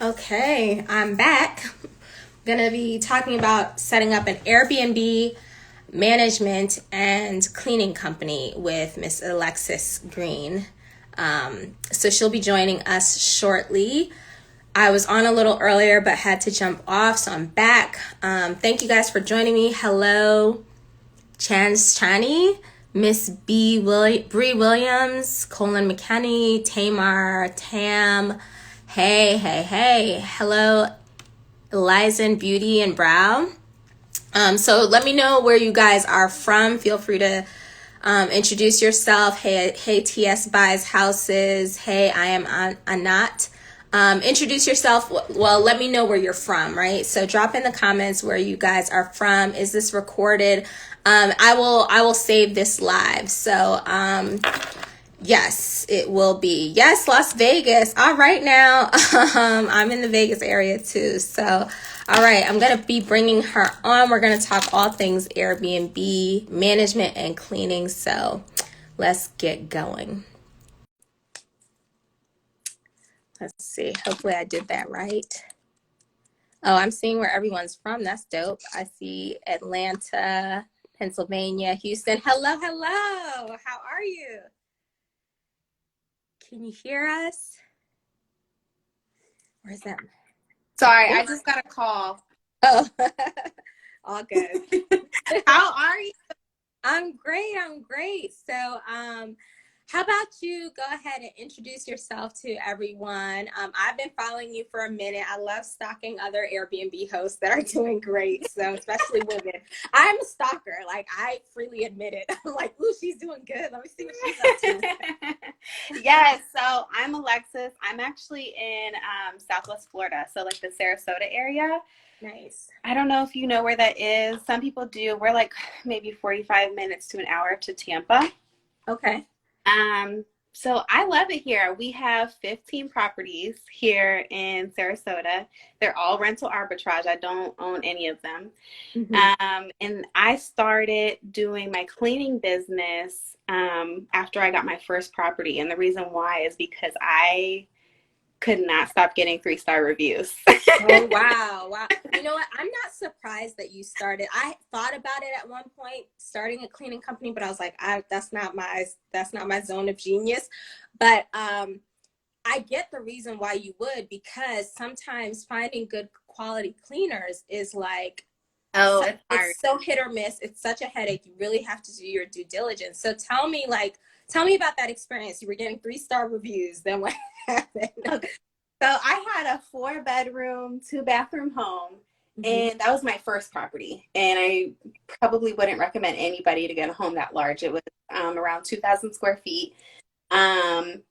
Okay, I'm back. I'm gonna be talking about setting up an Airbnb management and cleaning company with Miss Alexis Green. So she'll be joining us shortly. I was on a little earlier but had to jump off, so I'm back. Thank you guys for joining me. Hello, Chani, Miss Bree Williams, Colin McKenney, Tamar, Tam. Hey. Hello, Eliza Beauty and Brow. So let me know where you guys are from. Feel free to introduce yourself. Hey, TS Buys Houses. Hey, I am Anat. Introduce yourself. Well, let me know where you're from, right? So drop in the comments where you guys are from. Is this recorded? I will save this live. So, yes, it will be. Yes, Las Vegas. All right now. I'm in the Vegas area too. So, all right, I'm going to be bringing her on. We're going to talk all things Airbnb management and cleaning. So let's get going. Let's see. Hopefully I did that right. Oh, I'm seeing where everyone's from. That's dope. I see Atlanta, Pennsylvania, Houston. Hello. How are you? Can you hear us? Where's that? Sorry, I just got a call. Oh, all good. How are you? I'm great. So, how about you go ahead and introduce yourself to everyone? I've been following you for a minute. I love stalking other Airbnb hosts that are doing great. So, especially women. I'm a stalker. Like, I freely admit it. I'm like, ooh, she's doing good. Let me see what she's up to. Yes, so I'm Alexis. I'm actually in Southwest Florida, so like the Sarasota area. Nice. I don't know if you know where that is. Some people do. We're like maybe 45 minutes to an hour to Tampa. Okay. So I love it here. We have 15 properties here in Sarasota. They're all rental arbitrage. I don't own any of them. Mm-hmm. And I started doing my cleaning business after I got my first property. And the reason why is because I could not stop getting 3-star reviews. Oh, wow. You know what? I'm not surprised that you started. I thought about it at one point, starting a cleaning company, but I was like, that's not my zone of genius. But I get the reason why you would, because sometimes finding good quality cleaners is like, it's so hit or miss. It's such a headache. You really have to do your due diligence. So tell me about that experience. You were getting 3-star reviews. Then what happened? Okay. So I had a 4-bedroom, 2-bathroom home, and that was my first property. And I probably wouldn't recommend anybody to get a home that large. It was around 2,000 square feet. And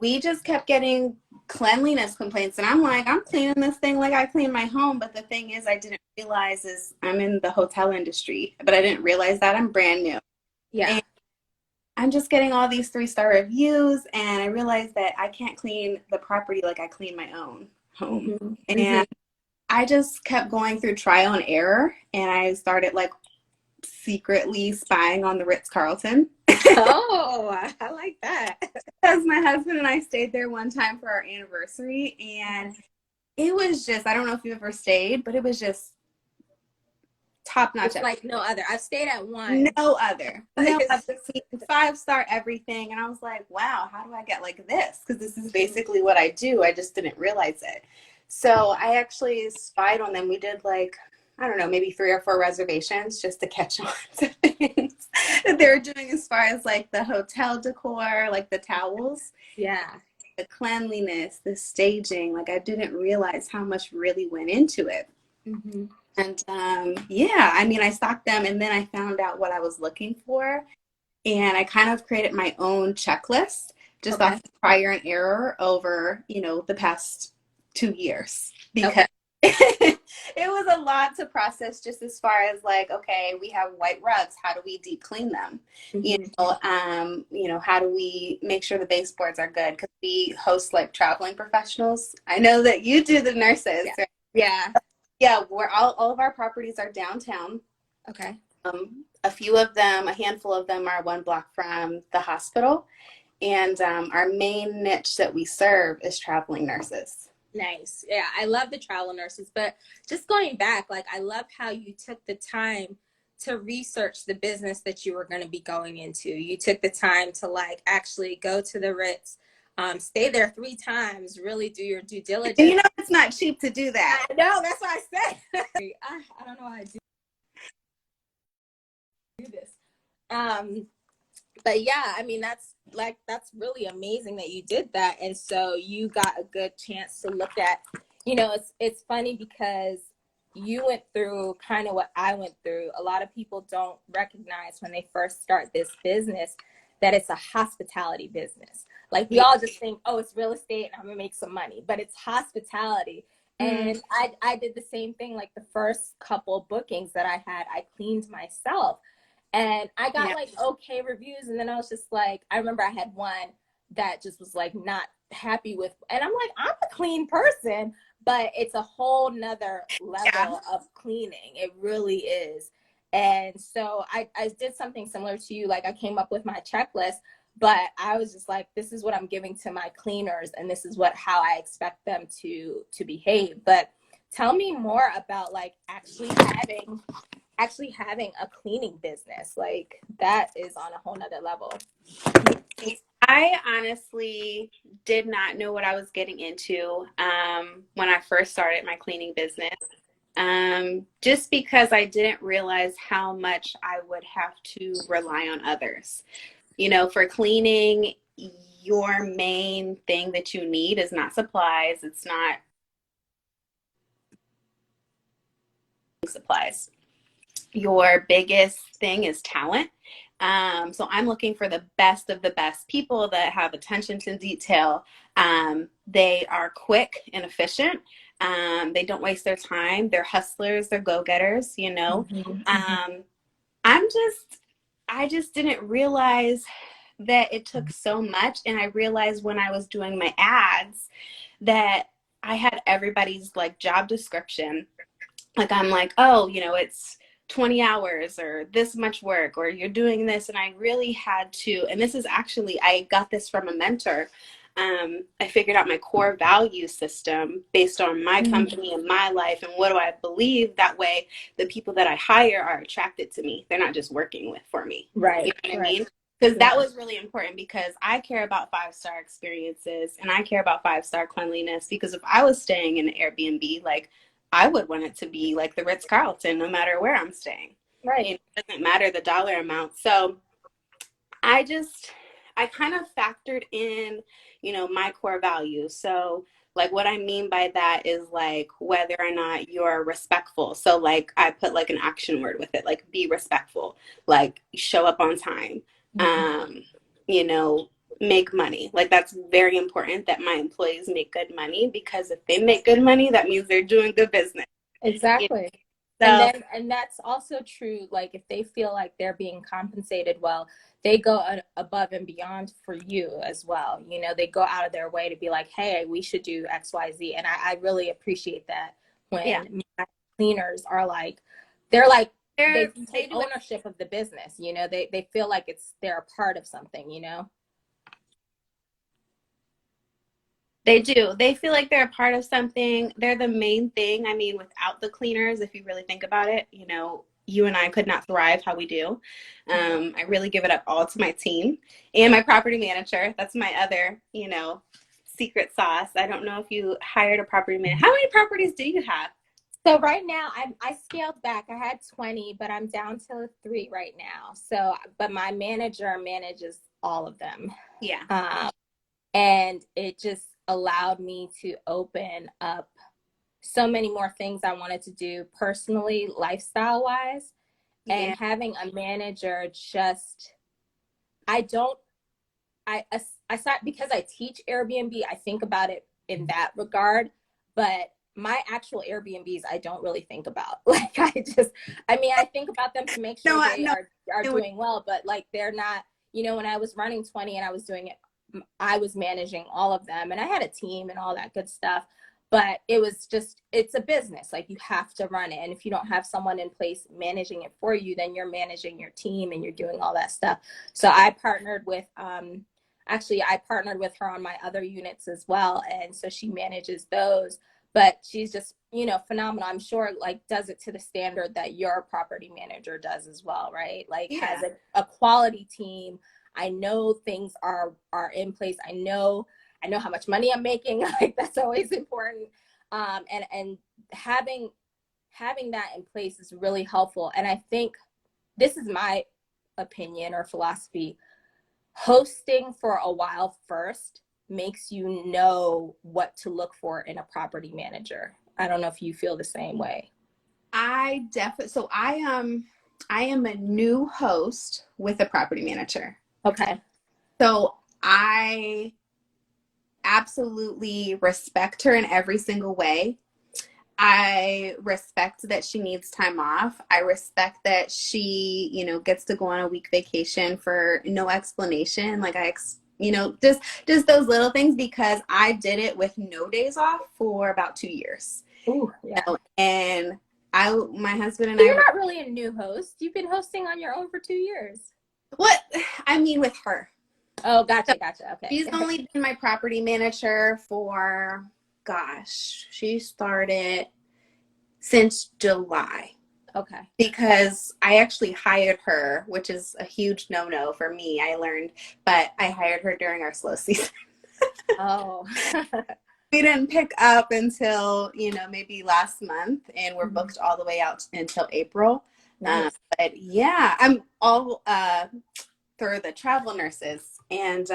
we just kept getting cleanliness complaints. And I'm like, I'm cleaning this thing like I clean my home. But the thing is, I didn't realize is I'm in the hotel industry, but I didn't realize that I'm brand new. Yeah. And I'm just getting all these 3-star reviews, and I realized that I can't clean the property like I clean my own home. Mm-hmm. And I just kept going through trial and error, and I started like secretly spying on the Ritz-Carlton. Oh, I like that. Because my husband and I stayed there one time for our anniversary, and it was just, I don't know if you've ever stayed, but it was just top notch. It's like no other. I've stayed at one. No other. 5-star everything. And I was like, wow, how do I get like this? Because this is basically what I do. I just didn't realize it. So I actually spied on them. We did like, I don't know, maybe 3 or 4 reservations just to catch on to things that they were doing as far as like the hotel decor, like the towels. Yeah. The cleanliness, the staging. Like I didn't realize how much really went into it. Mm-hmm. And yeah, I mean, I stalked them, and then I found out what I was looking for, and I kind of created my own checklist just off trial and error over, the past 2 years, because it was a lot to process just as far as like, okay, we have white rugs. How do we deep clean them? How do we make sure the baseboards are good? Because we host like traveling professionals. I know that you do the nurses. Yeah. Right? Yeah. Yeah, we're all of our properties are downtown. Okay. A handful of them are 1 block from the hospital. And our main niche that we serve is traveling nurses. Nice. Yeah, I love the travel nurses, but just going back, like I love how you took the time to research the business that you were going to be going into. You took the time to like actually go to the Ritz, stay there 3 times, really do your due You diligence. know, it's not cheap to do that. I know, that's what I said. I don't know how I do this. But yeah, I mean that's really amazing that you did that, and so you got a good chance to look at, it's funny because you went through kind of what I went through. A lot of people don't recognize when they first start this business that it's a hospitality business. Like we all just think, oh, it's real estate and I'm gonna make some money, but it's hospitality. And I did the same thing. Like the first couple bookings that I had, I cleaned myself. And I got like okay reviews. And then I was just like, I remember I had one that just was like not happy with, and I'm like, I'm a clean person, but it's a whole nother level of cleaning. It really is. And so I did something similar to you. Like I came up with my checklist, but I was just like, this is what I'm giving to my cleaners, and this is how I expect them to behave. But tell me more about like actually having a cleaning business. Like that is on a whole nother level. I honestly did not know what I was getting into when I first started my cleaning business, just because I didn't realize how much I would have to rely on others. You know, for cleaning, your main thing that you need is not supplies. It's not supplies. Your biggest thing is talent. So I'm looking for the best of the best people that have attention to detail. They are quick and efficient. They don't waste their time. They're hustlers. They're go-getters, you know. I just didn't realize that it took so much. And I realized when I was doing my ads that I had everybody's like job description. Like I'm like, oh, you know, it's 20 hours or this much work or you're doing this. And I really had to, and this is actually, I got this from a mentor. I figured out my core value system based on my company and my life and what do I believe. That way the people that I hire are attracted to me. They're not just working for me. Right. You know what I mean? Because that was really important, because I care about 5-star experiences and I care about 5-star cleanliness. Because if I was staying in an Airbnb, like I would want it to be like the Ritz-Carlton no matter where I'm staying. Right. You know, it doesn't matter the dollar amount. So I kind of factored in, you know, my core values. So like what I mean by that is like whether or not you're respectful. So like I put like an action word with it, like be respectful, like show up on time, you know, make money. Like that's very important that my employees make good money, because if they make good money, that means they're doing good business. Exactly. You know? And that's also true. Like if they feel like they're being compensated well, they go above and beyond for you as well. You know, they go out of their way to be like, hey, we should do XYZ. And I really appreciate that when my cleaners are like, they take ownership of the business. You know, they feel like they're a part of something, you know? They do. They feel like they're a part of something. They're the main thing. I mean, without the cleaners, if you really think about it, you know, you and I could not thrive how we do. I really give it up all to my team and my property manager. That's my other, you know, secret sauce. I don't know if you hired a property manager. How many properties do you have? So right now I scaled back. I had 20, but I'm down to 3 right now. So, but my manager manages all of them. Yeah. And it just allowed me to open up so many more things I wanted to do personally, lifestyle wise. And having a manager just, I start, because I teach Airbnb, I think about it in that regard, but my actual Airbnbs, I don't really think about. Like I think about them to make sure they are doing well, but like they're not, you know, when I was running 20 and I was doing it, I was managing all of them and I had a team and all that good stuff, but it's a business. Like you have to run it. And if you don't have someone in place managing it for you, then you're managing your team and you're doing all that stuff. So I partnered with, Actually, I partnered with her on my other units as well, and so she manages those. But she's just, you know, phenomenal. I'm sure like does it to the standard that your property manager does as well, right? Like has Yeah. a quality team. I know things are in place. I know how much money I'm making. Like that's always important. And having that in place is really helpful. And I think this is my opinion or philosophy. Hosting for a while first makes you know what to look for in a property manager. I don't know if you feel the same way. So I am a new host with a property manager. Okay. So I absolutely respect her in every single way. I respect that she needs time off. I respect that she, you know, gets to go on a week vacation for no explanation. Like you know, just those little things, because I did it with no days off for about 2 years. Ooh, yeah. You know, and my husband and So I you're not really a new host. You've been hosting on your own for 2 years. what I mean with her. Oh, So gotcha. Okay. she's only been my property manager for, gosh, she started since July. Okay. Because I actually hired her, which is a huge no-no for me, I learned, but I hired her during our slow season. Oh. We didn't pick up until, you know, maybe last month, and we're booked all the way out until April. Nice. But yeah, I'm all through the travel nurses. And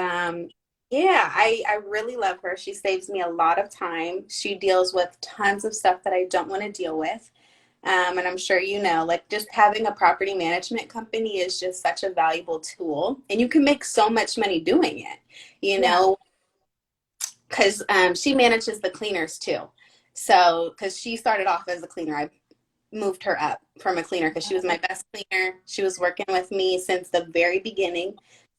yeah, I really love her. She saves me a lot of time. She deals with tons of stuff that I don't want to deal with. And I'm sure you know, like just having a property management company is just such a valuable tool. And you can make so much money doing it, you know, because she manages the cleaners too. So, because she started off as a cleaner, I moved her up from a cleaner because she was my best cleaner. She was working with me since the very beginning.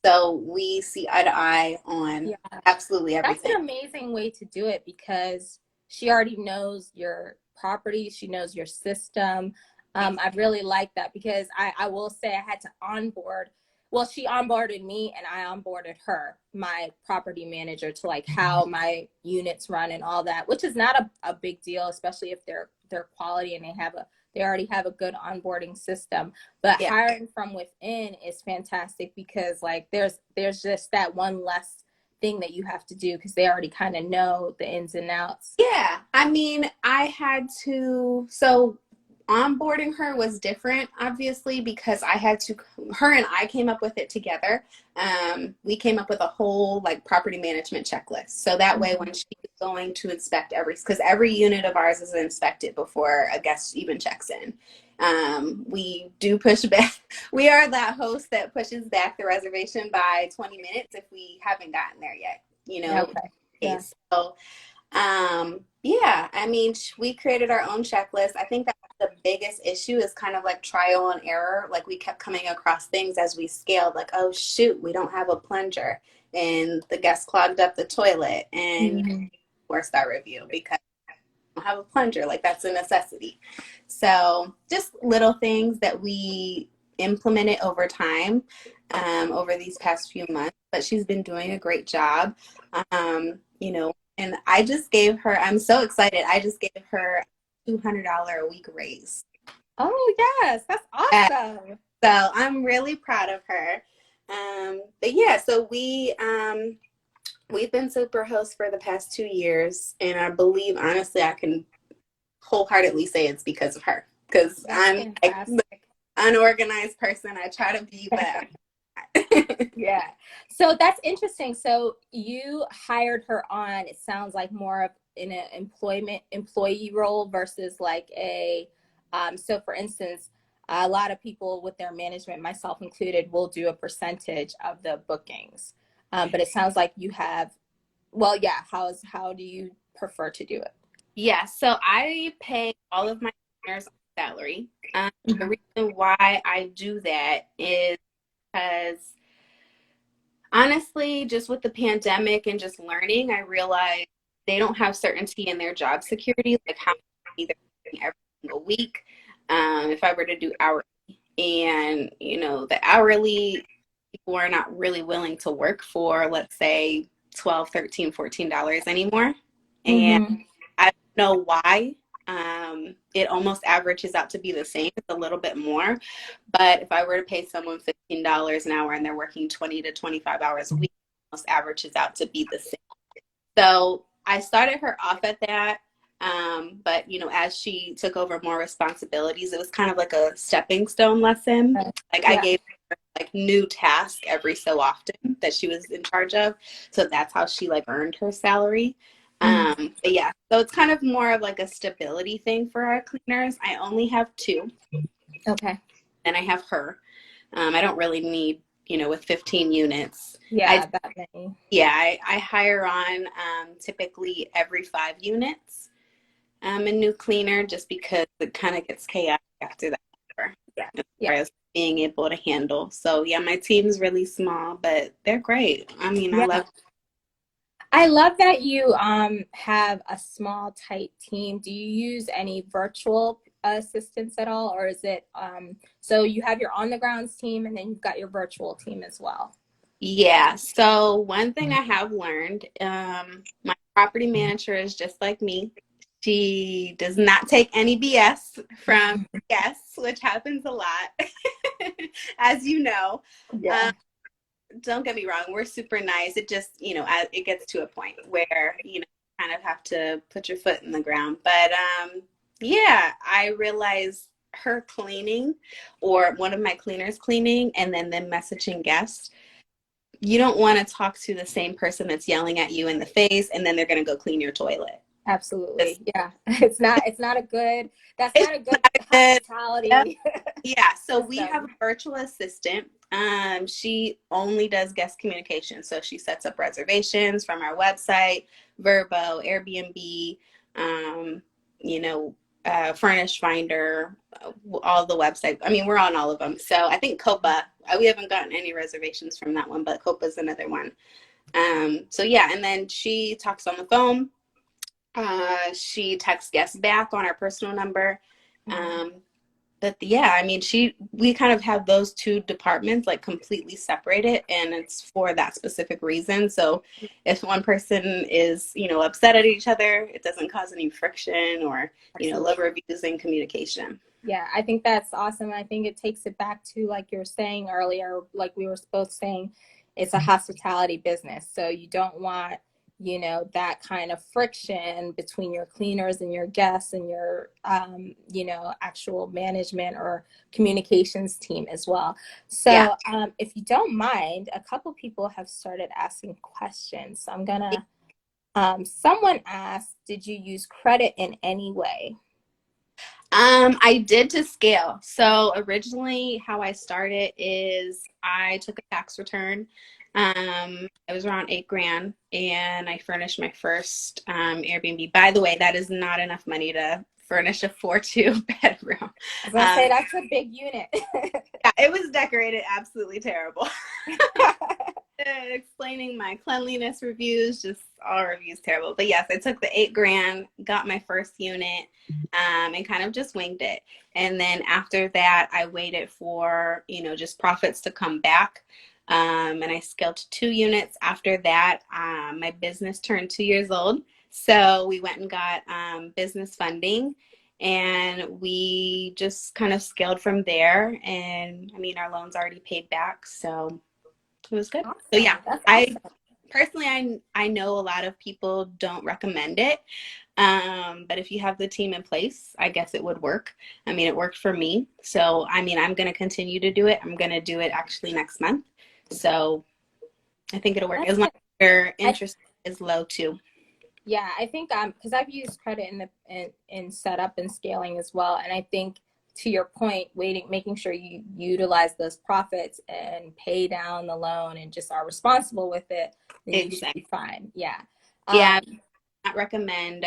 So we see eye to eye on absolutely everything. That's an amazing way to do it because she already knows your property. She knows your system. I really like that because I will say I had to onboard. Well, she onboarded me and I onboarded her, my property manager, to like how my units run and all that, which is not a big deal, especially if they're quality and they already have a good onboarding system. But hiring from within is fantastic because like there's just that one less thing that you have to do because they already kind of know the ins and outs. Yeah, I mean, so onboarding her was different, obviously, because her and I came up with it together. We came up with a whole like property management checklist. So that way when she's going to inspect because every unit of ours is inspected before a guest even checks in. We do push back. We are that host that pushes back the reservation by 20 minutes if we haven't gotten there yet, you know. Okay. Yeah. So yeah, I mean, we created our own checklist. I think that the biggest issue is kind of like trial and error. Like we kept coming across things as we scaled, like, oh shoot, we don't have a plunger, and the guest clogged up the toilet, and 4-star review because we don't have a plunger. Like that's a necessity. So just little things that we implemented over time, over these past few months. But she's been doing a great job. You know, and I'm so excited. I just gave her a $200 a week raise. Oh, yes. That's awesome. So I'm really proud of her. But yeah, so we've been super hosts for the past 2 years. And I believe, honestly, I can wholeheartedly say it's because of her. Because I'm like the unorganized person. I try to be, but yeah. So that's interesting. So you hired her on, it sounds like more of in an employee role versus like so for instance, a lot of people with their management, myself included, will do a percentage of the bookings. But it sounds like you have, well, yeah, how do you prefer to do it? Yeah, so I pay all of my cleaners salary. The reason why I do that is because honestly, just with the pandemic and just learning, I realized they don't have certainty in their job security, like how many they're doing every single week. If I were to do hourly, and you know, the hourly who are not really willing to work for, let's say, $12, $13, $14 anymore. And Mm-hmm. I don't know why. It almost averages out to be the same. It's a little bit more. But if I were to pay someone $15 an hour and they're working 20 to 25 hours a week, it almost averages out to be the same. So I started her off at that. But as she took over more responsibilities, it was kind of like a stepping stone lesson. Like I Yeah. gave her like new tasks every so often that she was in charge of. So that's how she like earned her salary. But yeah, so it's kind of more of like a stability thing for our cleaners. I only have two. Okay. And I have her. I don't really need, with 15 units. Yeah, that many. Yeah, I hire on typically every 5 units a new cleaner just because it kind of gets chaotic after that. Yeah. As Yeah. far as being able to handle. So yeah, my team's really small, but they're great. I mean, Yeah. I love that you have a small, tight team. Do you use any virtual assistants at all, or is it so you have your on the grounds team and then you've got your virtual team as well? Yeah. So one thing I have learned, my property manager is just like me. She does not take any BS from guests, which happens a lot, as you know. Yeah. Don't get me wrong, we're super nice. It just, it gets to a point where, kind of have to put your foot in the ground. But yeah, I realized her cleaning or one of my cleaners cleaning and then them messaging guests. You don't want to talk to the same person that's yelling at you in the face and then they're going to go clean your toilet. Absolutely. Yeah. That's not a good hospitality. Yeah. So we have a virtual assistant. She only does guest communication. So she sets up reservations from our website, Vrbo, Airbnb, Furnish Finder, all the websites. I mean, we're on all of them. So I think Copa, we haven't gotten any reservations from that one, but Copa is another one. So yeah, and then she talks on the phone. She texts guests back on our personal number. But yeah, I mean, we kind of have those two departments like completely separated, and it's for that specific reason. So if one person is, upset at each other, it doesn't cause any friction or, low reviews in communication. Yeah, I think that's awesome. I think it takes it back to, like you were saying earlier, like we were both saying, it's a hospitality business. So you don't want, that kind of friction between your cleaners and your guests and your, actual management or communications team as well. So yeah. If you don't mind, a couple people have started asking questions. So I'm gonna, someone asked, did you use credit in any way? I did to scale. So originally how I started is I took a tax return. It was around $8,000 and I furnished my first Airbnb. By the way, that is not enough money to furnish a 4-2 bedroom. I was gonna say that's a big unit. Yeah, it was decorated absolutely terrible. Explaining my cleanliness reviews, just all reviews terrible. But yes, I took the $8,000, got my first unit, and kind of just winged it. And then after that, I waited for, just profits to come back. And I scaled to 2 units. After that, my business turned 2 years old. So we went and got business funding. And we just kind of scaled from there. And I mean, our loan's already paid back. So it was good. Awesome. So yeah, awesome. I know a lot of people don't recommend it. But if you have the team in place, I guess it would work. I mean, it worked for me. So, I mean, I'm going to continue to do it. I'm going to do it actually next month. So I think it'll work as long as your interest is low too. Yeah, I think because I've used credit in setup and scaling as well, and I think to your point, making sure you utilize those profits and pay down the loan and just are responsible with it, then you should be fine. Yeah. Yeah, I not recommend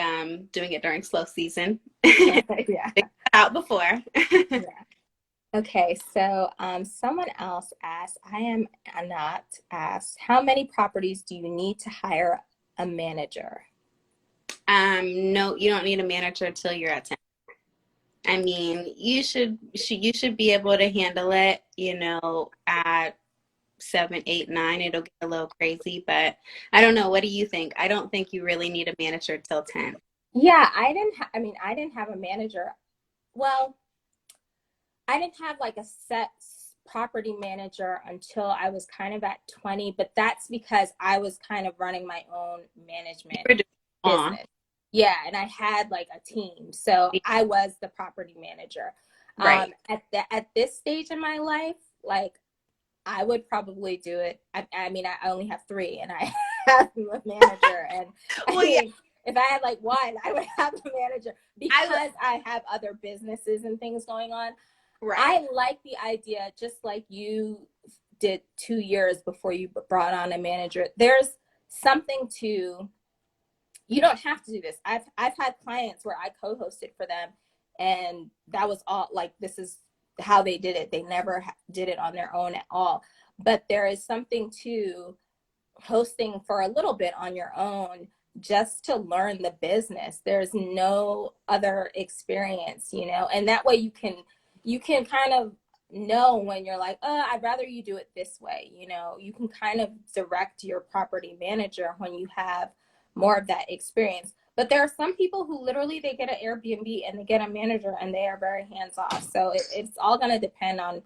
doing it during slow season. Yeah. Out before. Yeah. Okay, so someone else asked, how many properties do you need to hire a manager? No, you don't need a manager until you're at 10. I mean, you should be able to handle it, at 7, 8, 9, it'll get a little crazy. But I don't know. What do you think? I don't think you really need a manager till 10. Yeah, I didn't have a manager. Well, I didn't have like a set property manager until I was kind of at 20, but that's because I was kind of running my own management business. Yeah, and I had like a team. So I was the property manager. Right. At this stage in my life, like I would probably do it. I mean, I only have 3 and I have a manager. And Well, yeah. if I had like 1, I would have a manager because I have other businesses and things going on. Right. I like the idea, just like you did 2 years before you brought on a manager. There's something to, you don't have to do this. I've had clients where I co-hosted for them, and that was all, like, this is how they did it. They never did it on their own at all. But there is something to hosting for a little bit on your own, just to learn the business. There's no other experience, you know, and that way you can kind of know when you're like, oh, I'd rather you do it this way. You know, you can kind of direct your property manager when you have more of that experience. But there are some people who literally, they get an Airbnb and they get a manager and they are very hands off. So it's all going to depend on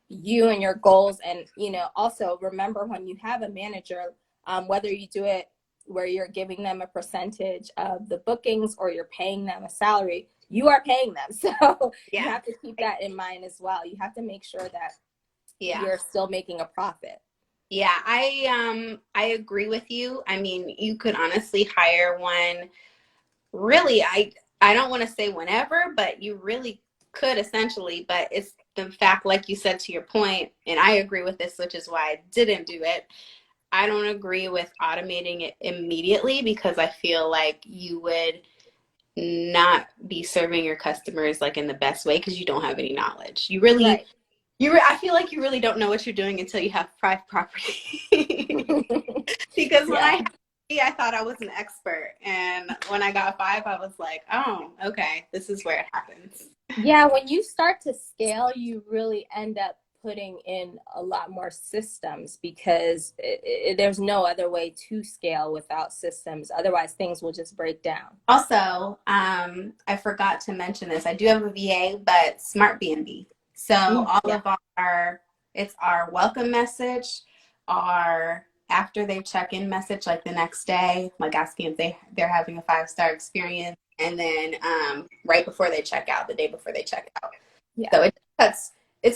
you and your goals. And, you know, also remember, when you have a manager, whether you do it where you're giving them a percentage of the bookings or you're paying them a salary, you are paying them. So you have to keep that in mind as well. You have to make sure that you're still making a profit. Yeah, I agree with you. I mean, you could honestly hire one. Really, I don't want to say whenever, but you really could essentially. But it's the fact, like you said, to your point, and I agree with this, which is why I didn't do it. I don't agree with automating it immediately, because I feel like you would not be serving your customers like in the best way, because you don't have any knowledge. You really, right. I feel like you really don't know what you're doing until you have 5 property. Because when I thought I was an expert, and when I got 5, I was like, oh, okay, this is where it happens. Yeah, when you start to scale, you really end up putting in a lot more systems, because there's no other way to scale without systems. Otherwise, things will just break down. Also, I forgot to mention this. I do have a VA, but Smart BNB. So all of it's our welcome message, our after they check in message, like the next day, like asking if they're having a 5-star experience, and then right before they check out, the day before they check out. Yeah. So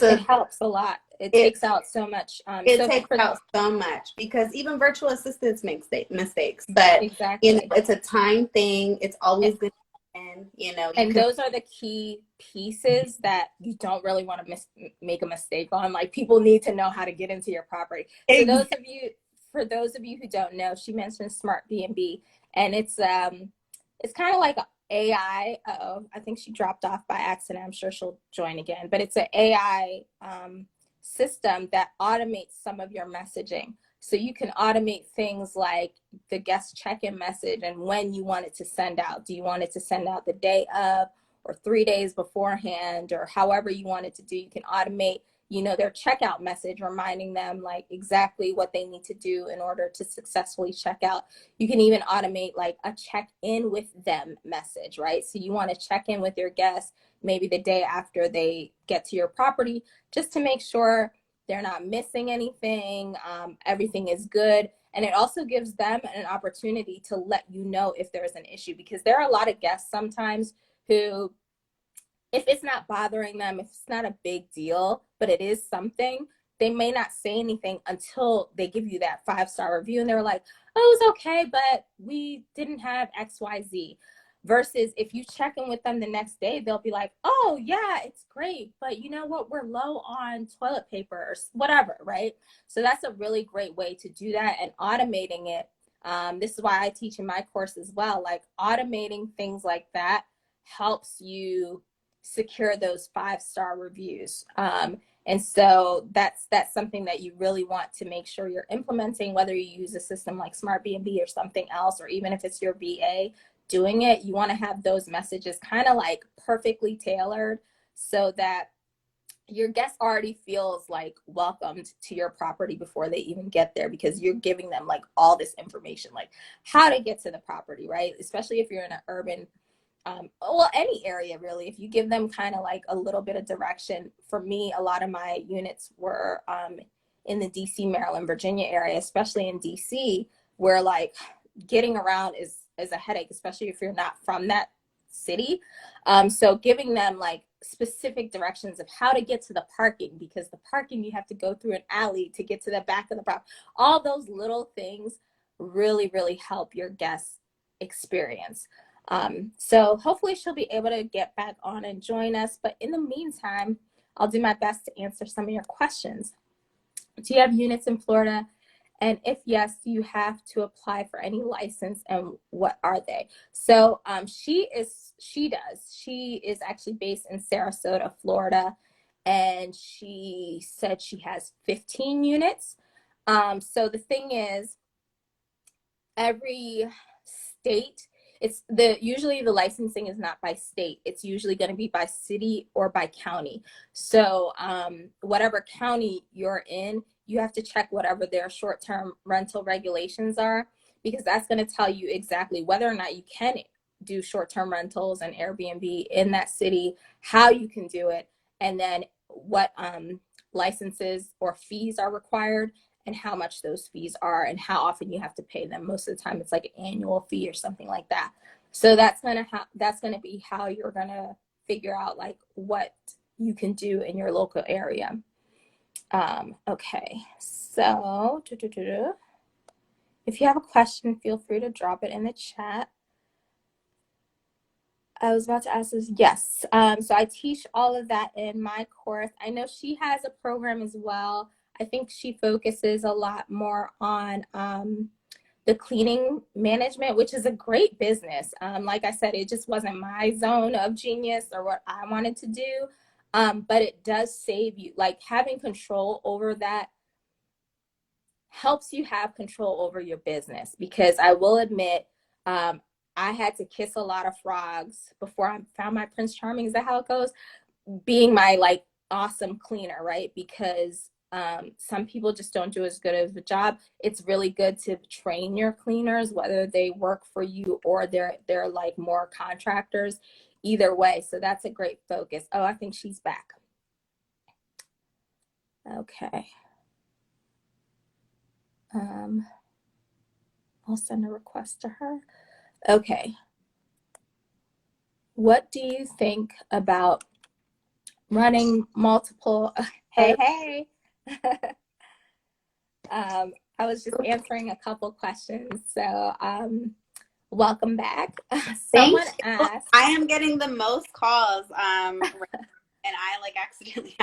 it helps a lot. It takes out so much. It takes out so much, because even virtual assistants make mistakes. But exactly, you know, it's a time thing. It's always going to happen. You know, and those are the key pieces that you don't really want to make a mistake on. Like, people need to know how to get into your property. So for those of you who don't know, she mentioned Smart BNB, and it's kind of like AI. I think she dropped off by accident. I'm sure she'll join again. But it's an AI system that automates some of your messaging. So you can automate things like the guest check-in message and when you want it to send out. Do you want it to send out the day of, or 3 days beforehand, or however you want it to do? You can automate, you know, their checkout message, reminding them like exactly what they need to do in order to successfully check out. You can even automate like a check-in with them message, right? So you want to check in with your guests maybe the day after they get to your property, just to make sure they're not missing anything, everything is good. And it also gives them an opportunity to let you know if there's an issue, because there are a lot of guests sometimes who, if it's not bothering them, if it's not a big deal, but it is something, they may not say anything until they give you that 5-star review, and they're like, oh, it was okay, but we didn't have XYZ. Versus if you check in with them the next day, they'll be like, oh yeah, it's great, but you know what, we're low on toilet paper or whatever, right? So that's a really great way to do that, and automating it. This is why I teach in my course as well, like automating things like that helps you secure those 5-star reviews. And so that's something that you really want to make sure you're implementing, whether you use a system like Smart BNB or something else, or even if it's your VA doing it. You want to have those messages kind of like perfectly tailored, so that your guest already feels like welcomed to your property before they even get there, because you're giving them like all this information, like how to get to the property, right? Especially if you're in an urban, well, any area really, if you give them kind of like a little bit of direction. For me, a lot of my units were in the DC, Maryland, Virginia area, especially in DC, where like getting around is a headache, especially if you're not from that city. So giving them like specific directions of how to get to the parking, because the parking, you have to go through an alley to get to the back of the property. All those little things really, really help your guest experience. So hopefully she'll be able to get back on and join us. But in the meantime, I'll do my best to answer some of your questions. Do you have units in Florida? And if yes, do you have to apply for any license, and what are they? So she is actually based in Sarasota, Florida, and she said she has 15 units. So the thing is, every state, usually the licensing is not by state. It's usually going to be by city or by county. So whatever county you're in, you have to check whatever their short-term rental regulations are, because that's going to tell you exactly whether or not you can do short-term rentals and Airbnb in that city, how you can do it, and then what licenses or fees are required, and how much those fees are, and how often you have to pay them. Most of the time it's like an annual fee or something like that. So that's gonna be how you're gonna figure out like what you can do in your local area. Okay, so if you have a question, feel free to drop it in the chat. I was about to ask this. Yes. So I teach all of that in my course. I know she has a program as well. I think she focuses a lot more on the cleaning management, which is a great business. Like I said, it just wasn't my zone of genius or what I wanted to do. But it does save you, like having control over that helps you have control over your business, because I will admit, I had to kiss a lot of frogs before I found my Prince Charming. Is that how it goes? Being my like awesome cleaner, right? Because some people just don't do as good of a job. It's really good to train your cleaners, whether they work for you or they're like more contractors. Either way, so that's a great focus. Oh, I think she's back. Okay. I'll send a request to her. Okay. What do you think about running multiple? Hey. I was just answering a couple questions. So welcome back. Someone asked. I am getting the most calls, and I like accidentally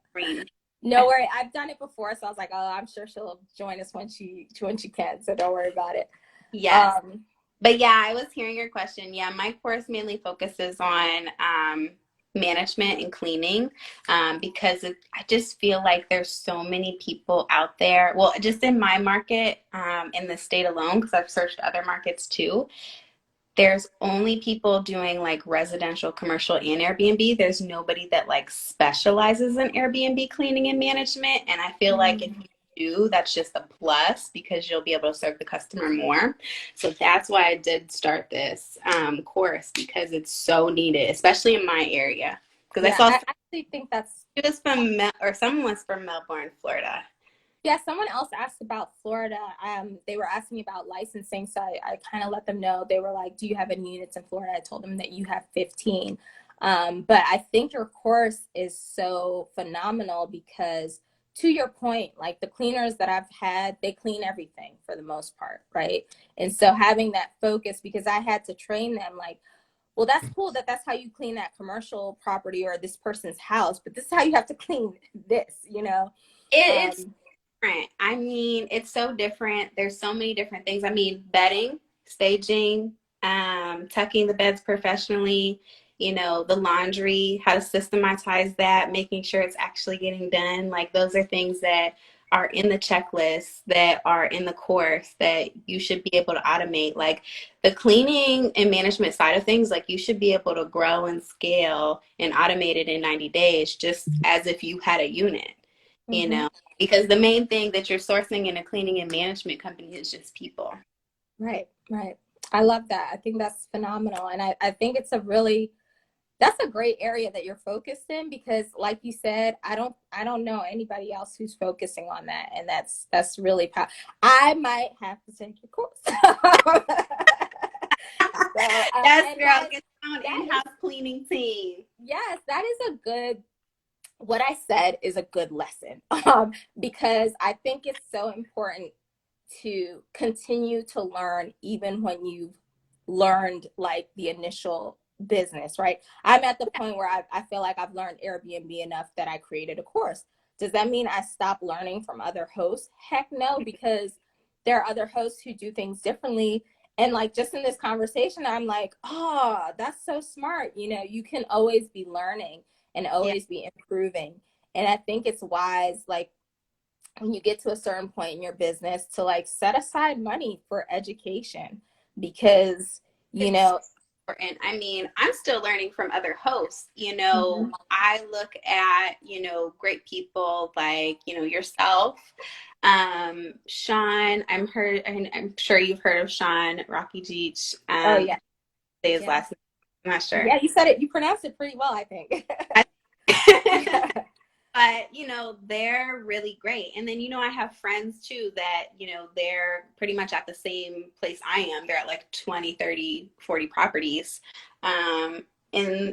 screen. No worry, I've done it before, so I was like, oh, I'm sure she'll join us when she can. So don't worry about it. Yes. But yeah, I was hearing your question. Yeah, my course mainly focuses on management and cleaning, because I just feel like there's so many people out there. Well, just in my market, in the state alone, because I've searched other markets too. There's only people doing like residential, commercial, and Airbnb. There's nobody that like specializes in Airbnb cleaning and management. And I feel like if you do, that's just a plus, because you'll be able to serve the customer more. So that's why I did start this course, because it's so needed, especially in my area. Because I actually think that's just someone was from Melbourne, Florida. Yeah, someone else asked about Florida. They were asking me about licensing, so I kind of let them know. They were like, do you have any units in Florida? I told them that you have 15. But I think your course is so phenomenal because, to your point, like the cleaners that I've had, they clean everything for the most part, right? And so having that focus, because I had to train them like, well, that's cool that's how you clean that commercial property or this person's house, but this is how you have to clean this, you know? It's different. I mean, it's so different. There's so many different things. I mean, bedding, staging, tucking the beds professionally, you know, the laundry, how to systematize that, making sure it's actually getting done. Like those are things that are in the checklist, that are in the course, that you should be able to automate. Like the cleaning and management side of things, like you should be able to grow and scale and automate it in 90 days, just as if you had a unit, you Mm-hmm. know, because the main thing that you're sourcing in a cleaning and management company is just people. Right, right. I love that. I think that's phenomenal. And I think it's a really, that's a great area that you're focused in, because like you said, I don't know anybody else who's focusing on that. And that's really powerful. I might have to take your course. So, Yes, and girl, get your own that is, in-house cleaning team. yes, that is a good, what I said is a good lesson, because I think it's so important to continue to learn even when you've learned like the initial business, right? I'm at the point where I feel like I've learned Airbnb enough that I created a course. Does that mean I stop learning from other hosts? Heck no, because there are other hosts who do things differently. And like just in this conversation, I'm like, oh, that's so smart. You know, you can always be learning and Yeah. always be improving. And I think it's wise, like when you get to a certain point in your business, to like set aside money for education, because you It's know. important. I mean, I'm still learning from other hosts. Mhm. I look at, great people like, yourself, Sean. I'm sure you've heard of Sean Rocky Beach. Oh yeah, Say his yeah, last name. I'm not sure. yeah, you said it, you pronounced it pretty well, I think. Yeah. But, they're really great. And then, I have friends too that, they're pretty much at the same place I am. They're at like 20, 30, 40 properties. And,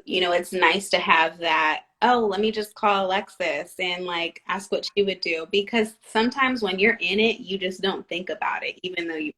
it's nice to have that, oh, let me just call Alexis and like ask what she would do. Because sometimes when you're in it, you just don't think about it, even though you.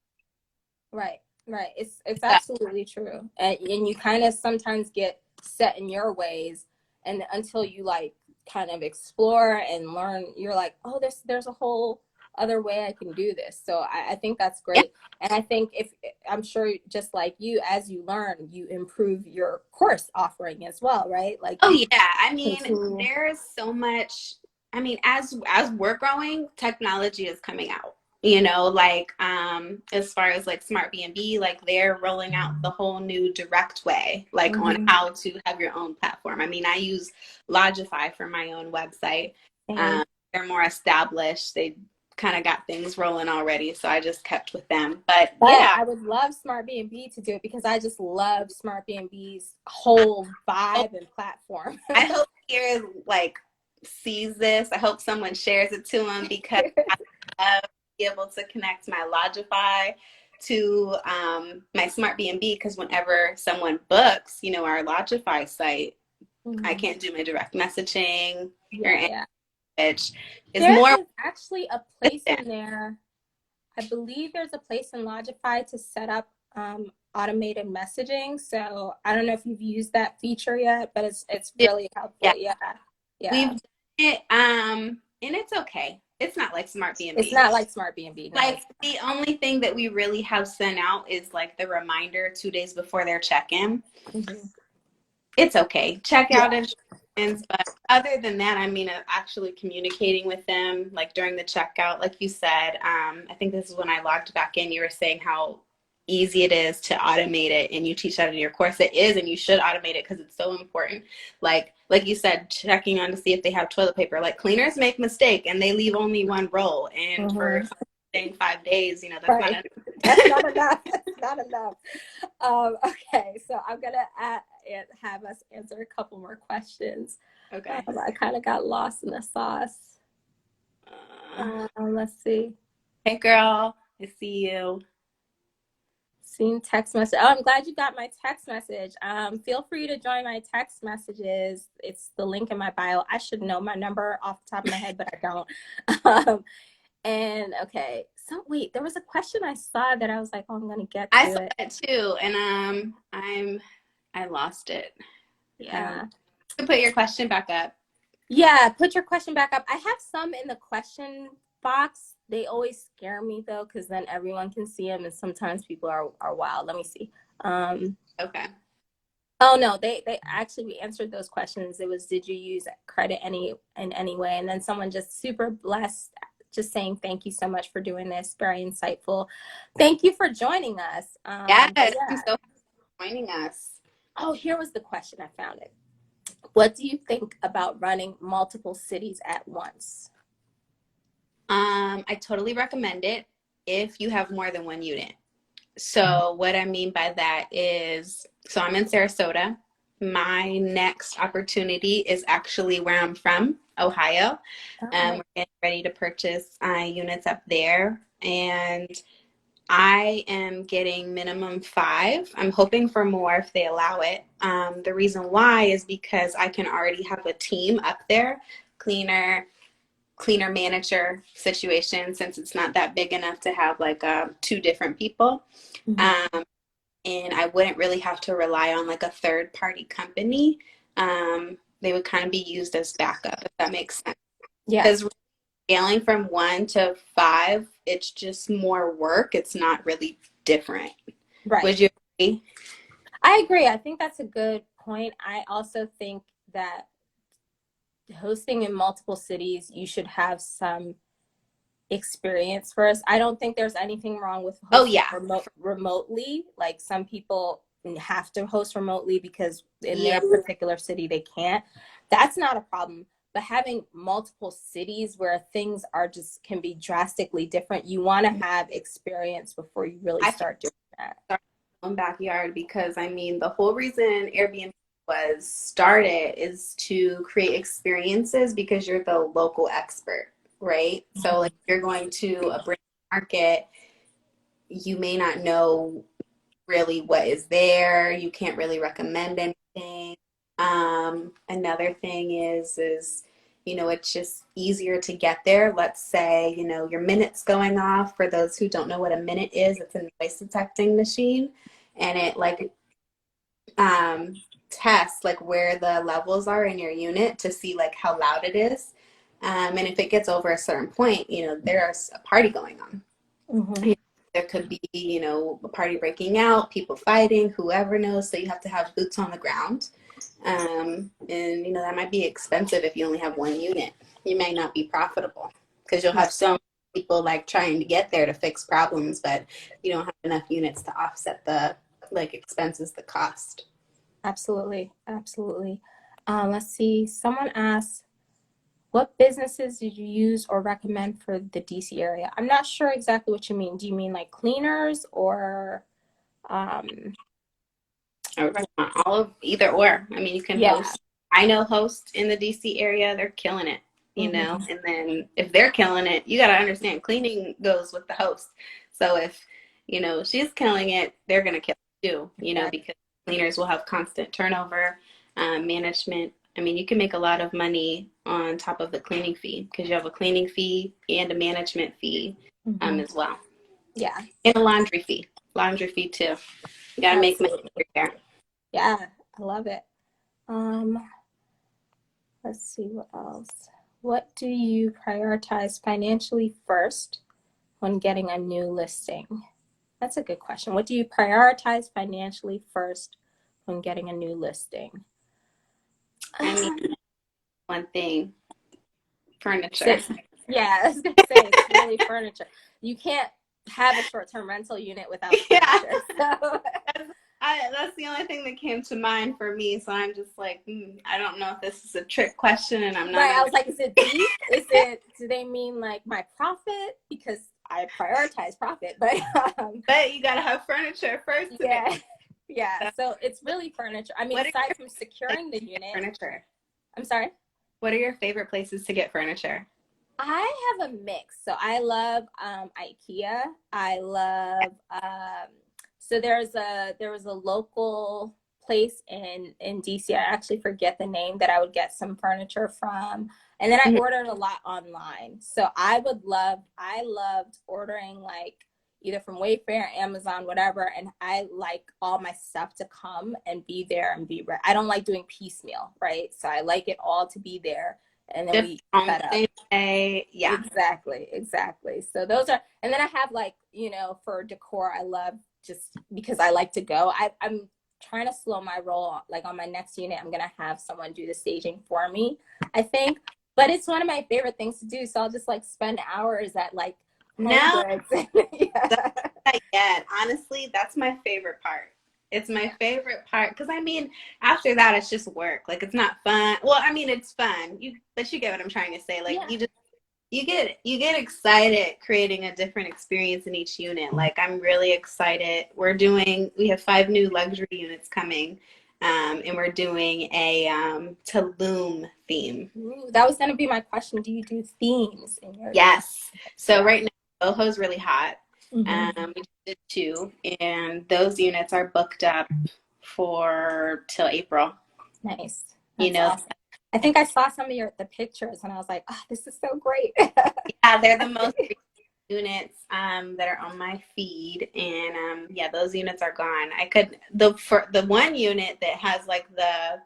Right, right. It's absolutely true. And you kind of sometimes get set in your ways, and until you like kind of explore and learn, you're like, oh, there's a whole other way I can do this. So I think that's Yeah. great. And I think, if I'm sure just like you, as you learn, you improve your course offering as well, right? Like Oh you yeah. I mean, continue. there's so much. I mean, as we're growing, technology is coming out. Like as far as like Smart BNB, like they're rolling out the whole new direct way, like on Mhm. how to have your own platform. I mean, I use Logify for my own website. And They're more established. They kind of got things rolling already, so I just kept with them. But but yeah, I would love Smart B&B to do it, because I just love Smart B&B's whole vibe and platform. I hope he like sees this. I hope someone shares it to him, because I love to be able to connect my Logify to my Smart B&B, because whenever someone books, our Logify site, I Mhm. can't do my direct messaging or Yeah, anything, yeah. which is There more is actually a place in there. I believe there's a place in Logify to set up automated messaging. So I don't know if you've used that feature yet, but it's really yeah. helpful. Yeah, We've yeah. done it, and it's okay. It's not like Smart It's B&B. not like Smart B&B. No, Like it's the only thing that we really have sent out is like the reminder 2 days before their check-in. Mhm. It's okay. Check out Yeah. instructions, but other than that, I mean, actually communicating with them, like during the checkout, like you said, I think this is when I logged back in. You were saying how easy it is to automate it, and you teach that in your course. It is, and you should automate it because it's so important. Like you said, checking on to see if they have toilet paper. Like cleaners make mistake and they leave only one roll, and for Mhm. staying 5 days, that's not Right. That's not enough. That's not enough. Okay, so I'm gonna have us answer a couple more questions. okay. I kind of got lost in the sauce. Uh, Let's see. hey, girl, I see you. Seen text message. Oh, I'm glad you got my text message. Feel free to join my text messages. It's the link in my bio. I should know my number off the top of my head, but I don't. And okay, so wait, there was a question I saw that I was like, oh, I'm gonna get I saw to it. that too, and I lost it. Yeah. Put your question back up. Yeah, put your question back up. I have some in the question box. They always scare me though, because then everyone can see them, and sometimes people are wild. Let me see. Um, Okay. oh no, they actually, we answered those questions. It was, did you use credit in any way? And then someone just super blessed just saying thank you so much for doing this. Very insightful. Thank you for joining us. Yes, But thank you yeah. so much for joining us. Oh, here was the question. I found it. What do you think about running multiple cities at once? I totally recommend it if you have more than one unit. So what I mean by that is, so I'm in Sarasota. My next opportunity is actually where I'm from, Ohio. Oh, We're getting ready to purchase units up there, and I am getting minimum 5. I'm hoping for more if they allow it. The reason why is because I can already have a team up there, cleaner manager situation, since it's not that big enough to have like 2 different people. mm-hmm. And I wouldn't really have to rely on like a third party company. They would kind of be used as backup, if that makes sense. Yeah, Because scaling from 1 to 5, it's just more work. It's not really different. right. Would you agree? I agree. I think that's a good point. I also think that hosting in multiple cities, you should have some experience first. I don't think there's anything wrong with Oh hosting yeah. remotely. Like some people have to host remotely because in Yeah. their particular city they can't. That's not a problem. But having multiple cities where things are just can be drastically different, you want to have experience before you really I can start doing that. start my own backyard, because I mean the whole reason Airbnb was started is to create experiences because you're the local expert, right? So like if you're going to a brand market, you may not know really what is there. You can't really recommend anything. Another thing is it's just easier to get there. Let's say your minute's going off. For those who don't know what a minute is, it's a noise detecting machine, and it like um, tests like where the levels are in your unit to see like how loud it is. And if it gets over a certain point, there's a party going on. Mm-hmm. There could be, a party breaking out, people fighting, whoever knows. So you have to have boots on the ground. And, that might be expensive if you only have one unit. You may not be profitable because you'll have so many people like trying to get there to fix problems, but you don't have enough units to offset the like expenses, the cost. Absolutely. Absolutely. Let's see. Someone asked, what businesses did you use or recommend for the DC area? I'm not sure exactly what you mean. Do you mean like cleaners or um I would recommend all of either or. I mean, you can yeah. host. I know hosts in the DC area, they're killing it, Mm-hmm. And then if they're killing it, you got to understand cleaning goes with the host. So if, she's killing it, they're going to kill it too, Exactly. because cleaners will have constant turnover, management. I mean, you can make a lot of money on top of the cleaning fee because you have a cleaning fee and a management fee Mm-hmm. as well. Yeah. And a laundry fee. Laundry fee too. You got to make money Absolutely. there. Yeah, I love it. Um, let's see what else. What do you prioritize financially first when getting a new listing? That's a good question. What do you prioritize financially first when getting a new listing? I mean, one thing, furniture. Six. Yeah, I was gonna say it's really furniture. You can't have a short-term rental unit without Yeah, furniture. So that's the only thing that came to mind for me. So I'm just like, I don't know if this is a trick question, and I'm not right, I under. was like, is it deep? Is it? Do they mean like my profit? Because I prioritize profit, but But you gotta have furniture first to get. yeah, yeah. So So it's really furniture. I mean, what are aside your from places securing the to get unit, furniture? I'm sorry. What are your favorite places to get furniture? I have a mix. So I love IKEA. I love so there was a local place in DC. I actually forget the name that I would get some furniture from. And then I Mhm. ordered a lot online. So I loved ordering like either from Wayfair, Amazon, whatever, and I like all my stuff to come and be there and be ready. I don't like doing piecemeal, right? So I like it all to be there and then Just we on set the up. same day, yeah. Exactly, exactly. So those are, and then I have like, for decor, I love just because I like to go. I'm trying to slow my roll. Like on my next unit, I'm gonna have someone do the staging for me, I think. But it's one of my favorite things to do. So I'll just like spend hours at like Home No, Goods. that's Yeah. not yet. Honestly, that's my favorite part. It's my favorite part because I mean, after that, it's just work. Like it's not fun. Well, I mean, it's fun. But you get what I'm trying to say. Like Yeah. you get excited creating a different experience in each unit. Like I'm really excited. We have 5 new luxury units coming, and we're doing a Tulum theme. Ooh, that was going to be my question. Do you do themes in your? Yes. So Yeah. right now, Boho's really hot. Hmm. We did 2, and those units are booked up for till April. Nice. You That's know, awesome. I think I saw some of the pictures and I was like, oh, this is so great. yeah, they're the most units that are on my feed, and yeah, those units are gone. For the one unit that has like the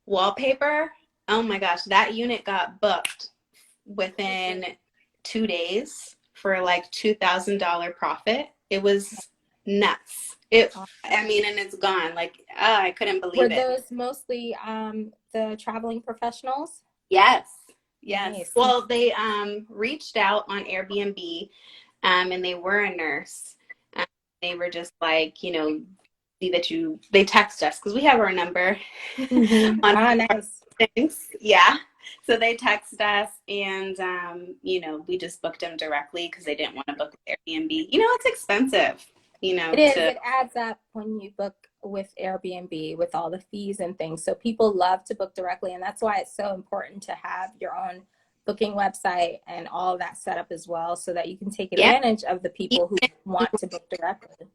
wallpaper. Oh my gosh, that unit got booked within 2 days for like $2,000 profit. It was nuts. I mean, and it's gone. Like, oh, I couldn't Were believe it. those mostly the traveling professionals? Yes, yes. Nice. Well, they reached out on Airbnb, and they were a nurse. Um, they were just like, see that they text us because we have our number Mm-hmm. on Ah, our nice. things. Yeah. So they text us, and we just booked them directly because they didn't want to book with Airbnb. It's expensive, It is. to It adds up when you book with Airbnb with all the fees and things. So people love to book directly, and that's why it's so important to have your own booking website and all that set up as well, so that you can take yeah. advantage of the people who want to book directly.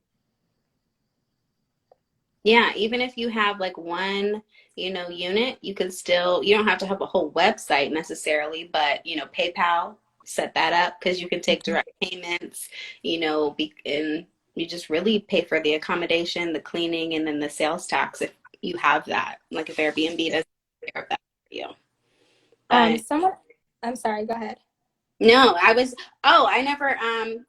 Yeah, even if you have like one, unit, you don't have to have a whole website necessarily, but, PayPal, set that up because you can take direct payments, and you just really pay for the accommodation, the cleaning, and then the sales tax if you have that. Like if Airbnb doesn't take care of that for you. But Someone, I'm sorry, go ahead. no, I never,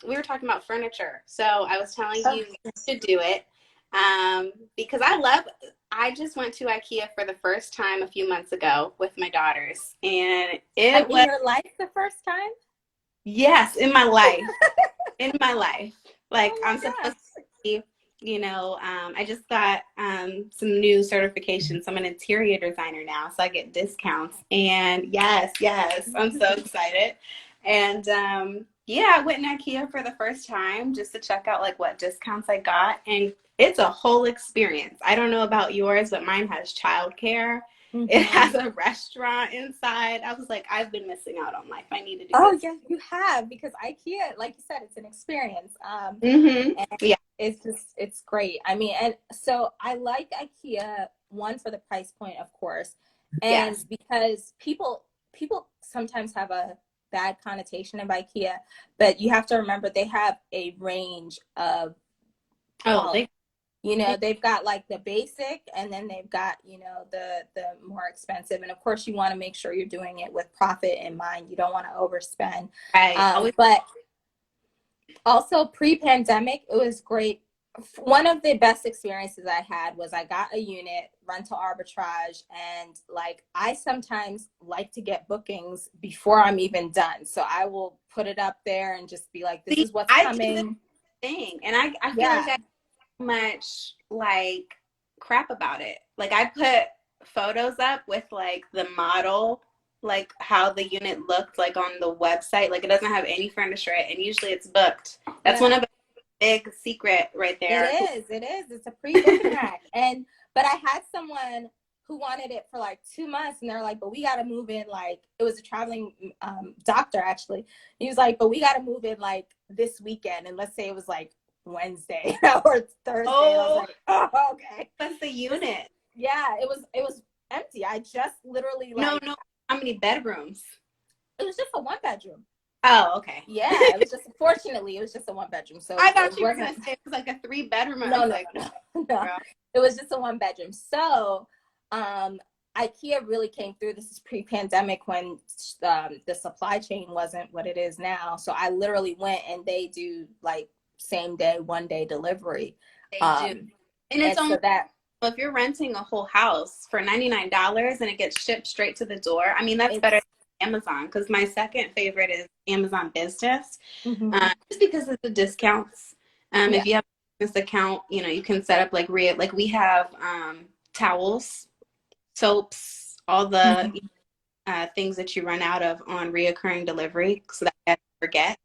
we were talking about furniture. So I was telling Oh, you to do it, because I just went to Ikea for the first time a few months ago with my daughters, and it like in was, your life the first time? yes, in my life, in my life. Like Oh I'm my supposed gosh. to be, I just got some new certifications. I'm an interior designer now, so I get discounts. And yes, yes, I'm so excited. And yeah, I went in IKEA for the first time just to check out like what discounts I got, and it's a whole experience. I don't know about yours, but mine has childcare. It Mm-hmm. has a restaurant inside. I was like, I've been missing out on life. I need to do Oh this. yeah, you have, because IKEA, like you said, it's an experience. Mm-hmm. And Yeah. it's great. I mean, and so I like IKEA, one, for the price point, of course, and Yes. because people sometimes have a bad connotation of IKEA, but you have to remember they have a range of Oh, quality. they They've got like the basic, and then they've got, the more expensive. And of course, you want to make sure you're doing it with profit in mind. You don't want to overspend. right. Always. But also pre-pandemic, it was great. One of the best experiences I had was I got a unit, rental arbitrage, and like I sometimes like to get bookings before I'm even done. So I will put it up there and just be like, this See, is what's I do this coming. thing, and I feel like Yeah. I much like crap about it. Like I put photos up with like the model, like how the unit looked like on the website. Like it doesn't have any furniture, and usually it's booked. That's one Yeah. of the big secret right It there. is. It is. It's a pre-booking hack. But I had someone who wanted it for like 2 months, and they're like, but we got to move in, like, it was a traveling doctor actually. He was like, but we got to move in like this weekend. And let's say it was like Wednesday or Thursday. And I was Oh, like, oh, okay. that's the unit. Yeah, it was empty. I just literally No, like, no. How many bedrooms? it was just a 1 bedroom. Oh, okay. Yeah, it was just, fortunately, it was just a 1 bedroom. So I thought it you were gonna wasn't. say it was like a 3 bedroom. I No, was no, like, no, no. girl. It was just a 1 bedroom. So, IKEA really came through. This is pre-pandemic when the supply chain wasn't what it is now. So I literally went, and they do like same day, 1 day delivery. They do, Um, and it's and only. so that Well, if you're renting a whole house for $99 and it gets shipped straight to the door, I mean, that's better it's than Amazon, because my second favorite is Amazon Business, Hmm. just because of the discounts. Yeah. If you have a business account, you can set up like we have towels, soaps, all the Mhm. things that you run out of on reoccurring delivery, so that I forget.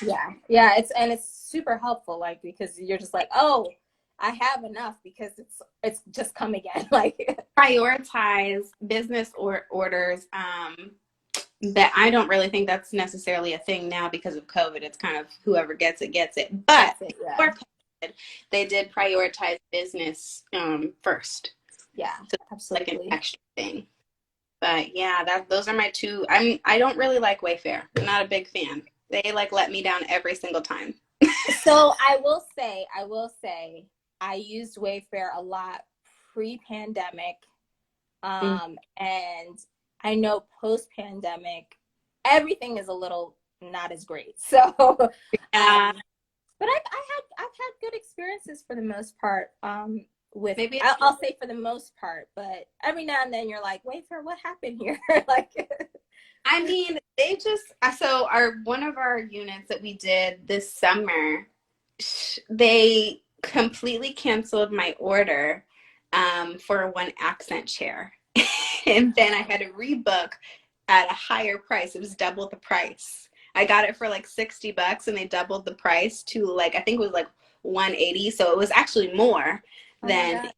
Yeah. Yeah. It's super helpful, like, because you're just like, oh, I have enough because it's just come again. Like, Prioritize business or orders. That I don't really think that's necessarily a thing now because of COVID. It's kind of whoever gets it gets it. But gets it. Yeah. before COVID, they did prioritize business first. Yeah. So it's like an Absolutely. extra thing. But yeah, those are my two. I don't really like Wayfair. I'm not a big fan. They like let me down every single time. So I will say, I used Wayfair a lot pre-pandemic, Mm. and I know post-pandemic, everything is a little not as great. So, Yeah, but I've had good experiences for the most part. With maybe. I'll say for the most part, but every now and then you're like, Wayfair, what happened here? Like, I mean, they just so our one of our units that we did this summer, they completely canceled my order for one accent chair. And then I had to rebook at a higher price. It was double the price. I got it for like $60 and they doubled the price to like I think it was like 180. So it was actually more oh my than god.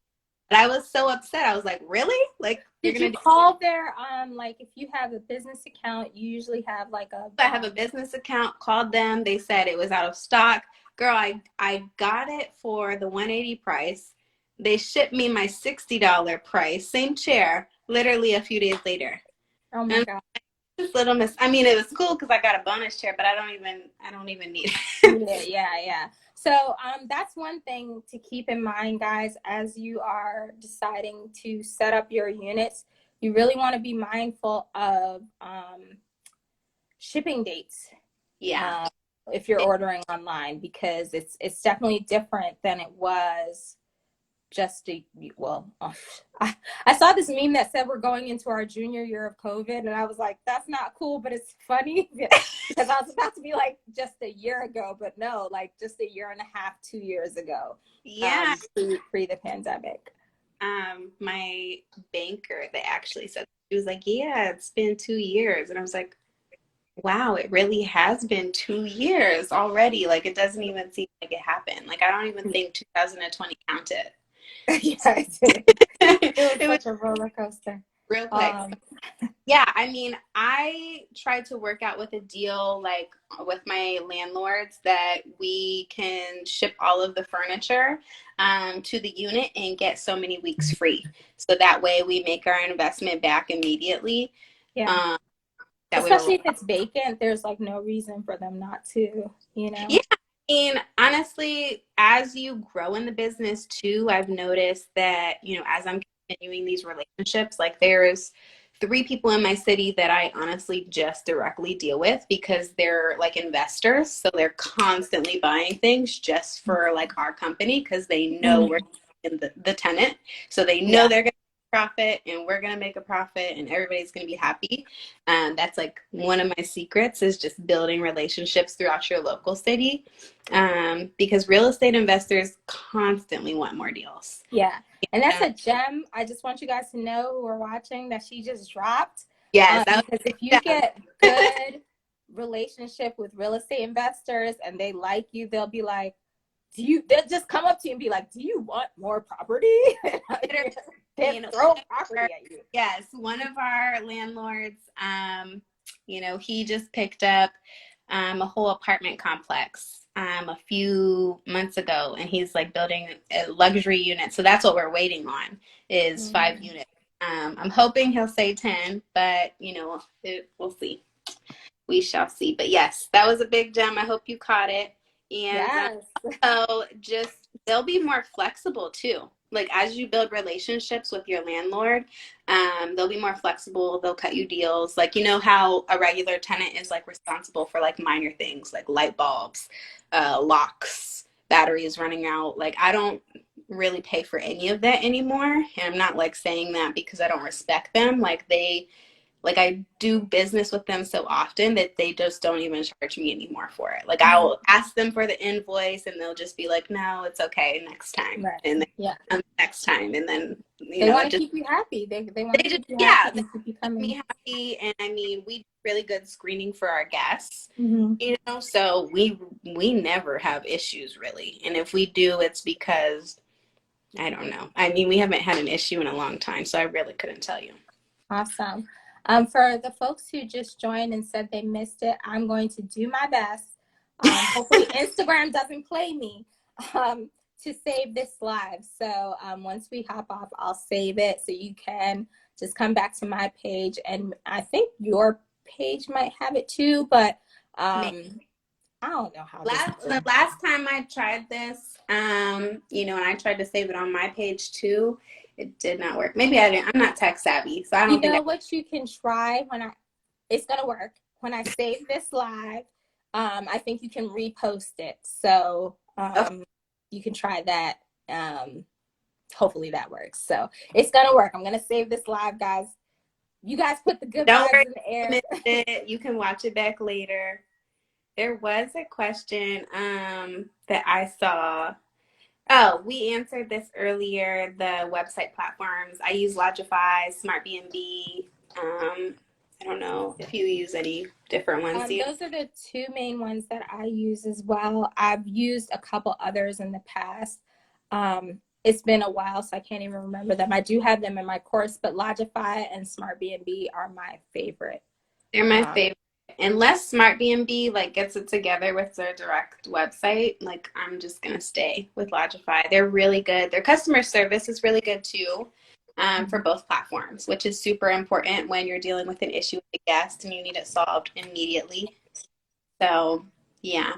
but I was so upset. I was like, really? Like you're Did you gonna do call their like if you have a business account, you usually have like a I have a business account, called them. They said it was out of stock. Girl, I got it for the 180 price. They shipped me my $60 price, same chair, literally a few days later. oh my And god. this little miss, I mean, it was cool because I got a bonus chair, but I don't even need it. Yeah, yeah, yeah. So that's one thing to keep in mind, guys, as you are deciding to set up your units. You really want to be mindful of shipping dates, Yeah. um, if you're ordering online, because it's definitely different than it was just a well. I saw this meme that said we're going into our junior year of COVID, and I was like, that's not cool, but it's funny because I was about to be like just a year ago, but no, like just a year and a half, 2 years ago, Yeah. pre the pandemic. My banker, they actually said, she was like, yeah, it's been 2 years. And I was like, wow, it really has been 2 years already. Like it doesn't even seem like it happened. Like I don't even think 2020 counted. Yeah, it did. It was It was such a roller coaster. real quick. Um, Yeah, I mean, I tried to work out with a deal like with my landlords that we can ship all of the furniture to the unit and get so many weeks free. So that way we make our investment back immediately. yeah, Um, that way we're especially if it's vacant, there's like no reason for them not to, you know. Yeah, I mean, honestly, as you grow in the business too, I've noticed that, as I'm continuing these relationships, like there's three people in my city that I honestly just directly deal with because they're like investors. So they're constantly buying things just for like our company because they know we're Mhm. in the tenant. So they know Yeah. they're going to profit and we're going to make a profit and everybody's going to be happy. That's like one of my secrets is just building relationships throughout your local city, because real estate investors constantly want more deals. Yeah. And that's Yeah. a gem. I just want you guys to know who are watching that she just dropped. Yes, that Because if you was get good relationship with real estate investors and they like you, they'll be like, they'll just come up to you and be like, do you want more property? They throw property at you. yes, one of our landlords, he just picked up a whole apartment complex a few months ago, and he's like building a luxury unit. So that's what we're waiting on is 5 units. I'm hoping he'll say 10, but we'll see. We shall see. But yes, that was a big gem. I hope you caught it. And Yes. so just they'll be more flexible too. Like as you build relationships with your landlord, they'll be more flexible. They'll cut you deals. Like how a regular tenant is like responsible for like minor things like light bulbs, locks, batteries running out. Like I don't really pay for any of that anymore. And I'm not like saying that because I don't respect them. Like like I do business with them so often that they just don't even charge me anymore for it. Like I will ask them for the invoice and they'll just be like, no, it's okay next time. Right. And Yeah. then next time. And then, They want it to just, keep you happy. They want to they just, keep you happy yeah, and keep you keep me coming. happy. And I mean, we do really good screening for our guests, Mm-hmm. so we never have issues really. And if we do, it's because I don't know. I mean, we haven't had an issue in a long time, so I really couldn't tell you. Awesome. For the folks who just joined and said they missed it, I'm going to do my best. Hopefully Instagram doesn't play me to save this live. So once we hop off, I'll save it so you can just come back to my page. And I think your page might have it too, but I don't know how the last time I tried this, and I tried to save it on my page too, it did not work. Maybe I didn't. I'm not tech savvy, so I don't think. What you can try it's gonna work when I save this live. I think you can repost it, so Okay. you can try that. Hopefully that works. So it's gonna work. I'm gonna save this live, guys. You guys put the good Don't vibes worry, in the air. you can watch it back later. There was a question that I saw. Oh, we answered this earlier. The website platforms. I use Lodify, SmartBnB. I don't know if you use any different ones. Those are the two main ones that I use as well. I've used a couple others in the past. It's been a while, so I can't even remember them. I do have them in my course, but Lodify and SmartBnB are my favorite. They're my favorite. Unless SmartBnB like gets it together with their direct website, like I'm just gonna stay with Lodify. They're really good. Their customer service is really good too, for both platforms, which is super important when you're dealing with an issue with a guest and you need it solved immediately. So yeah.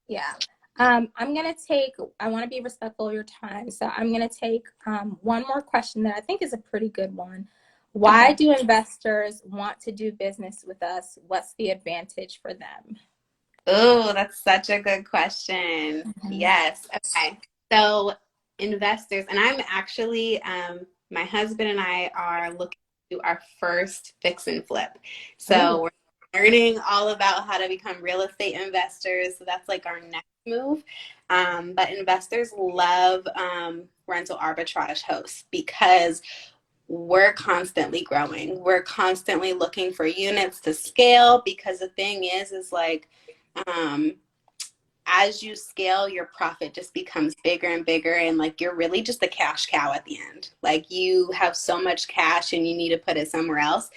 Yeah. I'm going to I want to be respectful of your time. So I'm going to take one more question that I think is a pretty good one. Why do investors want to do business with us? What's the advantage for them? Oh, that's such a good question. Yes. Okay. So investors, and I'm actually, my husband and I are looking to do our first fix and flip. So we're learning all about how to become real estate investors. So that's like our next move. But investors love rental arbitrage hosts because we're constantly growing. We're constantly looking for units to scale because the thing is like, um, as you scale, your profit just becomes bigger and bigger. And like, you're really just a cash cow at the end. Like you have so much cash and you need to put it somewhere else.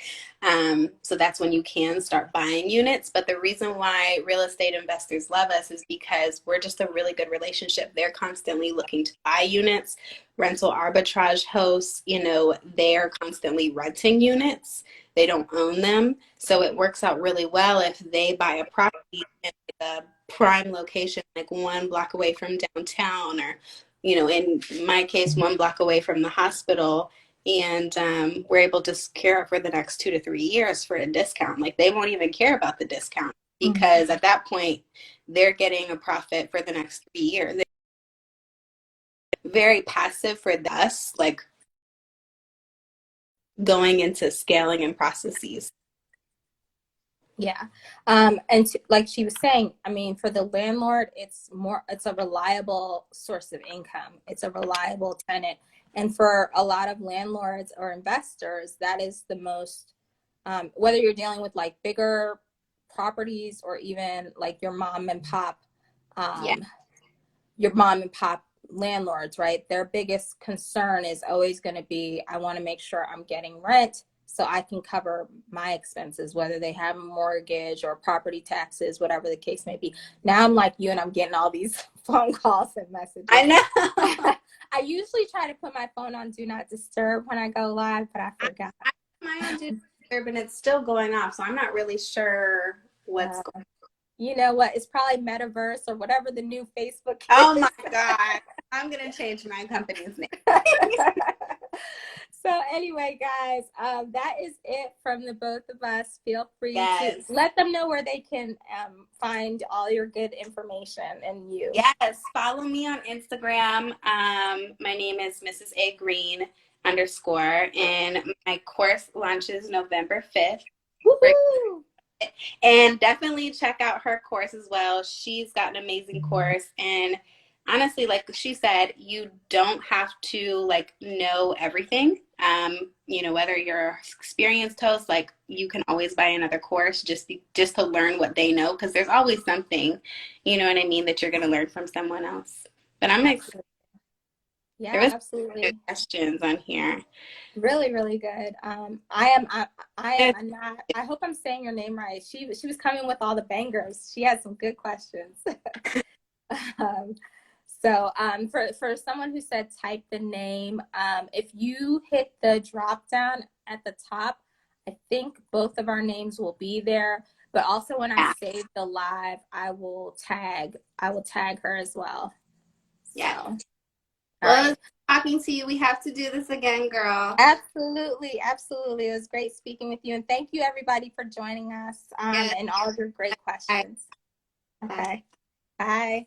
So that's when you can start buying units. But the reason why real estate investors love us is because we're just a really good relationship. They're constantly looking to buy units. Rental arbitrage hosts, they're constantly renting units. They don't own them. So it works out really well if they buy a property in a prime location, like 1 block away from downtown, or, in my case, 1 block away from the hospital. And we're able to secure it for the next 2 to 3 years for a discount. Like they won't even care about the discount because at that point, they're getting a profit for the next 3 years. They're very passive for us, like going into scaling and processes. Yeah. Like she was saying, I mean, for the landlord, it's a reliable source of income. It's a reliable tenant. And for a lot of landlords or investors, that is the most, whether you're dealing with like bigger properties or even like your mom and pop landlords, right? Their biggest concern is always going to be, I want to make sure I'm getting rent so I can cover my expenses, whether they have a mortgage or property taxes, whatever the case may be. Now I'm like you and I'm getting all these phone calls and messages. I know. I usually try to put my phone on do not disturb when I go live, but I forgot. I my on do not disturb and it's still going off, so I'm not really sure what's going on. You know what? It's probably Metaverse or whatever the new Facebook is. Oh my God. I'm going to change my company's name. So anyway, guys, that is it from the both of us. Feel free to let them know where they can find all your good information and you. Yes, follow me on Instagram. My name is Mrs. A. Green. underscore, and my course launches November 5th. Woohoo! And definitely check out her course as well. She's got an amazing course. And honestly, like she said, you don't have to like know everything. Whether you're experienced host, like you can always buy another course just to learn what they know, because there's always something, you know what I mean, that you're going to learn from someone else. But I'm excited. Yeah, There was absolutely. questions on here. Really, really good. I'm not, I hope I'm saying your name right. She was coming with all the bangers. She had some good questions. For someone who said type the name, if you hit the drop down at the top, I think both of our names will be there. But also when I save the live, I will tag her as well. Yeah. So, Well, right. talking to you. We have to do this again, girl. Absolutely, absolutely. It was great speaking with you, and thank you everybody for joining us and all of your great questions. Bye. Okay, bye.